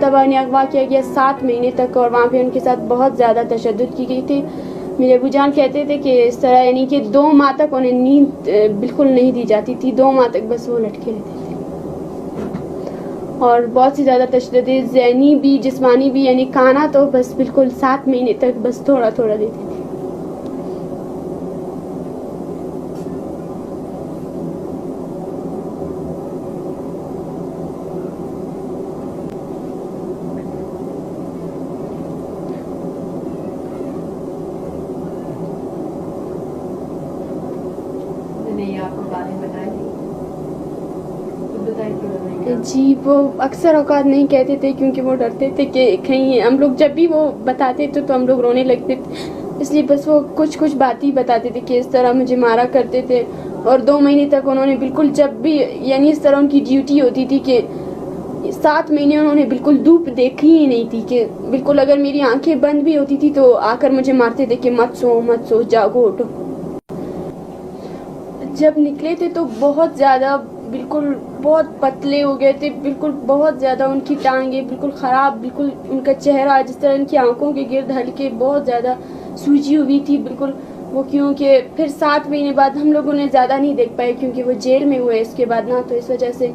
मरतबा उन्हें अगवा किया गया 7 महीने तक, और वहाँ पे उनके साथ बहुत ज़्यादा तशद्दुद की गई थी। मेरे अबू जान कहते थे कि इस तरह यानी कि 2 माह तक उन्हें नींद बिल्कुल नहीं दी जाती थी, 2 माह तक बस वो लटके रहते थे, और बहुत सी ज़्यादा तशद्दुद ज़हनी भी जिस्मानी भी, यानी खाना तो बस बिल्कुल 7 महीने तक बस थोड़ा थोड़ा देते थे। जी, वो अक्सर औकात नहीं कहते थे क्योंकि वो डरते थे कि कहीं हम लोग जब भी वो बताते थे तो हम लोग रोने लगते थे, इसलिए बस वो कुछ कुछ बात ही बताते थे कि इस तरह मुझे मारा करते थे। और 2 महीने तक उन्होंने बिल्कुल जब भी यानी इस तरह उनकी ड्यूटी होती थी कि 7 महीने उन्होंने बिल्कुल धूप देखी ही नहीं थी, कि बिल्कुल अगर मेरी आंखें बंद भी होती थी तो आकर मुझे मारते थे कि मत सो जागो उठो। जब निकले थे तो बहुत ज़्यादा बिल्कुल बहुत पतले हो गए थे, बिल्कुल बहुत ज़्यादा उनकी टांगें बिल्कुल ख़राब, बिल्कुल उनका चेहरा जिस तरह उनकी आंखों के गिर्द हल्के बहुत ज़्यादा सूजी हुई थी बिल्कुल वो, क्योंकि फिर 7 महीने बाद हम लोग उन्हें ज़्यादा नहीं देख पाए क्योंकि वो जेल में हुए इसके बाद ना, तो इस वजह से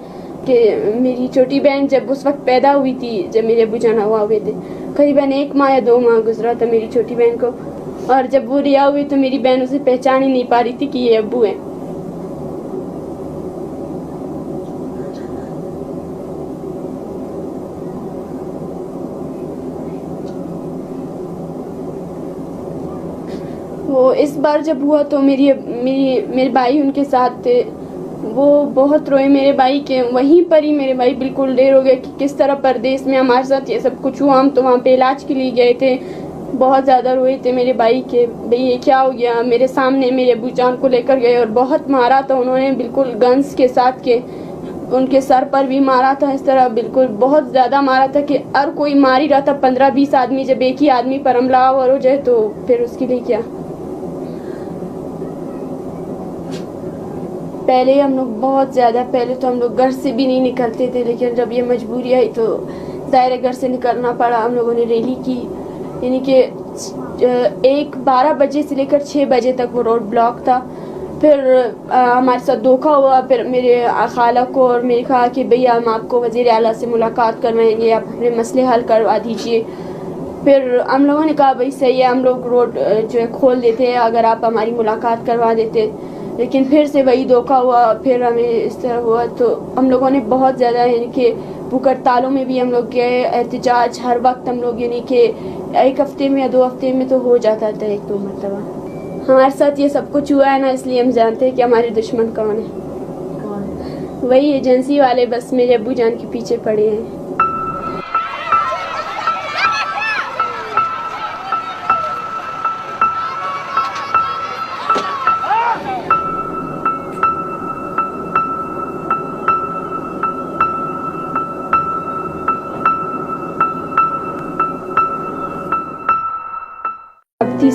कि मेरी छोटी बहन जब उस वक्त पैदा हुई थी, जब मेरे अबू जान हुआ हुए थे, करीबन 1 माह या 2 माह गुजरा था मेरी छोटी बहन को, और जब वो रिहा हुई तो मेरी बहन उसे पहचान ही नहीं पा रही थी कि ये अब्बू है। वो इस बार जब हुआ तो मेरे भाई उनके साथ थे, वो बहुत रोए मेरे भाई के, वहीं पर ही मेरे भाई बिल्कुल देर हो गया कि किस तरह परदेश में हमारे साथ ये सब कुछ हुआ। हम तो वहाँ पे इलाज के लिए गए थे, बहुत ज़्यादा रोए थे मेरे भाई के, भाई ये क्या हो गया। मेरे सामने मेरे अबू जान को लेकर गए और बहुत मारा था उन्होंने, बिल्कुल गन्स के साथ के उनके सर पर भी मारा था, इस तरह बिल्कुल बहुत ज़्यादा मारा था कि हर कोई मार ही रहा था। 15-20 आदमी, जब एक ही आदमी पर हमला हो जाए तो फिर उसके लिए क्या। पहले हम लोग बहुत ज़्यादा, पहले तो हम लोग घर से भी नहीं निकलते थे, लेकिन जब ये मजबूरी आई तो ज़ाहिर घर से निकलना पड़ा। हम लोगों ने रैली की, यानी कि 12 बजे से लेकर 6 बजे तक वो रोड ब्लॉक था। फिर हमारे साथ धोखा हुआ, फिर मेरे खाला को और मेरे कहा कि भैया हम आपको वज़ीर आला से मुलाकात करवाएंगे, आप अपने मसले हल करवा दीजिए। फिर हम लोगों ने कहा भाई सही है, हम लोग रोड जो है खोल देते हैं अगर आप हमारी मुलाकात करवा देते, लेकिन फिर से वही धोखा हुआ। फिर हमें इस तरह हुआ तो हम लोगों ने बहुत ज़्यादा, यानी कि भूख हड़तालों में भी हम लोग गए, एहतजाज हर वक्त हम लोग, यानी कि 1 हफ्ते में या 2 हफ्ते में तो हो जाता था 1-2 मरतबा। हमारे साथ ये सब कुछ हुआ है ना, इसलिए हम जानते हैं कि हमारे दुश्मन कौन है। वही एजेंसी वाले बस मेरे अब्बू जान के पीछे पड़े हैं।